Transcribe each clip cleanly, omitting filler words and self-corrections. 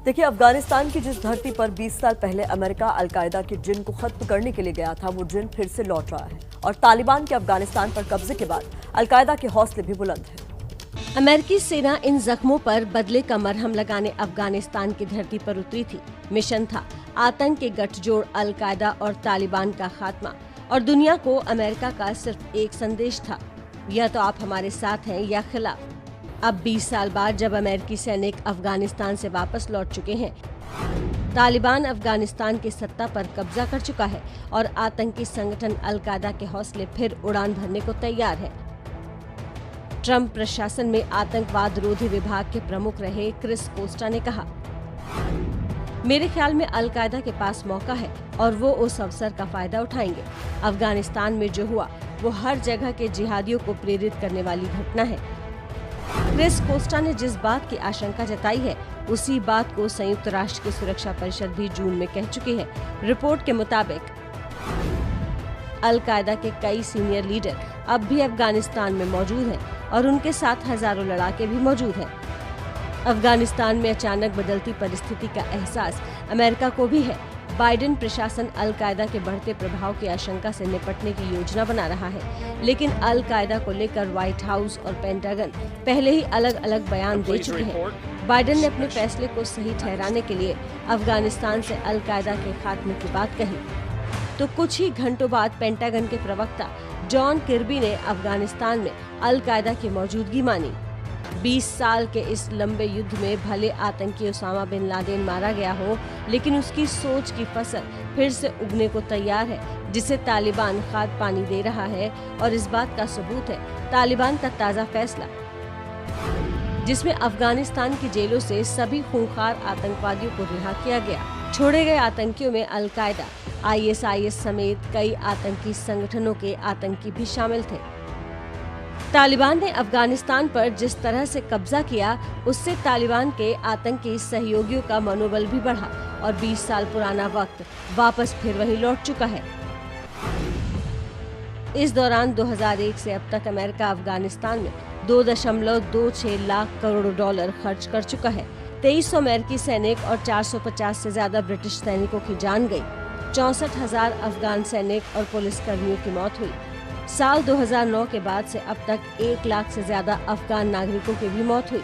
देखिए, अफगानिस्तान की जिस धरती पर 20 साल पहले अमेरिका अलकायदा के जिन को खत्म करने के लिए गया था, वो जिन फिर से लौट रहा है और तालिबान के अफगानिस्तान पर कब्जे के बाद अलकायदा के हौसले भी बुलंद हैं। अमेरिकी सेना इन जख्मों पर बदले का मरहम लगाने अफगानिस्तान की धरती पर उतरी थी। मिशन था आतंक के गठजोड़ अलकायदा और तालिबान का खात्मा, और दुनिया को अमेरिका का सिर्फ एक संदेश था, या तो आप हमारे साथ हैं या खिलाफ। अब 20 साल बाद जब अमेरिकी सैनिक अफगानिस्तान से वापस लौट चुके हैं, तालिबान अफगानिस्तान की सत्ता पर कब्जा कर चुका है और आतंकी संगठन अलकायदा के हौसले फिर उड़ान भरने को तैयार है। ट्रंप प्रशासन में आतंकवाद रोधी विभाग के प्रमुख रहे क्रिस कोस्टा ने कहा, मेरे ख्याल में अलकायदा के पास मौका है और वो उस अवसर का फायदा उठाएंगे। अफगानिस्तान में जो हुआ वो हर जगह के जिहादियों को प्रेरित करने वाली घटना है। क्रिस कोस्टा ने जिस बात की आशंका जताई है, उसी बात को संयुक्त राष्ट्र की सुरक्षा परिषद भी जून में कह चुकी है। रिपोर्ट के मुताबिक अलकायदा के कई सीनियर लीडर अब भी अफगानिस्तान में मौजूद हैं और उनके साथ हजारों लड़ाके भी मौजूद हैं। अफगानिस्तान में अचानक बदलती परिस्थिति का एहसास अमेरिका को भी है। बाइडेन प्रशासन अलकायदा के बढ़ते प्रभाव की आशंका से निपटने की योजना बना रहा है, लेकिन अलकायदा को लेकर व्हाइट हाउस और पेंटागन पहले ही अलग अलग बयान दे चुके हैं। बाइडेन ने अपने फैसले को सही ठहराने के लिए अफगानिस्तान से अलकायदा के खात्मे की बात कही, तो कुछ ही घंटों बाद पेंटागन के प्रवक्ता जॉन किर्बी ने अफगानिस्तान में अलकायदा की मौजूदगी मानी। 20 साल के इस लंबे युद्ध में भले आतंकी उसामा बिन लादेन मारा गया हो, लेकिन उसकी सोच की फसल फिर से उगने को तैयार है, जिसे तालिबान खाद पानी दे रहा है। और इस बात का सबूत है तालिबान का ताज़ा फैसला, जिसमें अफगानिस्तान की जेलों से सभी खूंखार आतंकवादियों को रिहा किया गया। छोड़े गए आतंकियों में अलकायदा, ISIS समेत कई आतंकी संगठनों के आतंकी भी शामिल थे। तालिबान ने अफगानिस्तान पर जिस तरह से कब्जा किया, उससे तालिबान के आतंकी सहयोगियों का मनोबल भी बढ़ा और 20 साल पुराना वक्त वापस फिर वहीं लौट चुका है। इस दौरान 2001 से अब तक अमेरिका अफगानिस्तान में 2.26 लाख करोड़ डॉलर खर्च कर चुका है। 2300 अमेरिकी सैनिक और 450 से ज्यादा ब्रिटिश सैनिकों की जान गई। 64,000 अफगान सैनिक और पुलिस कर्मियों की मौत हुई। साल 2009 के बाद से अब तक 1 लाख से ज्यादा अफगान नागरिकों की भी मौत हुई।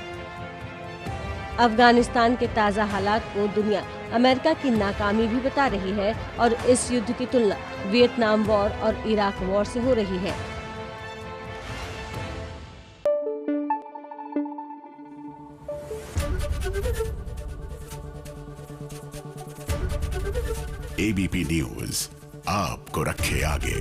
अफगानिस्तान के ताज़ा हालात को दुनिया अमेरिका की नाकामी भी बता रही है और इस युद्ध की तुलना वियतनाम वॉर और इराक वॉर से हो रही है। ABP न्यूज़ आपको रखे आगे।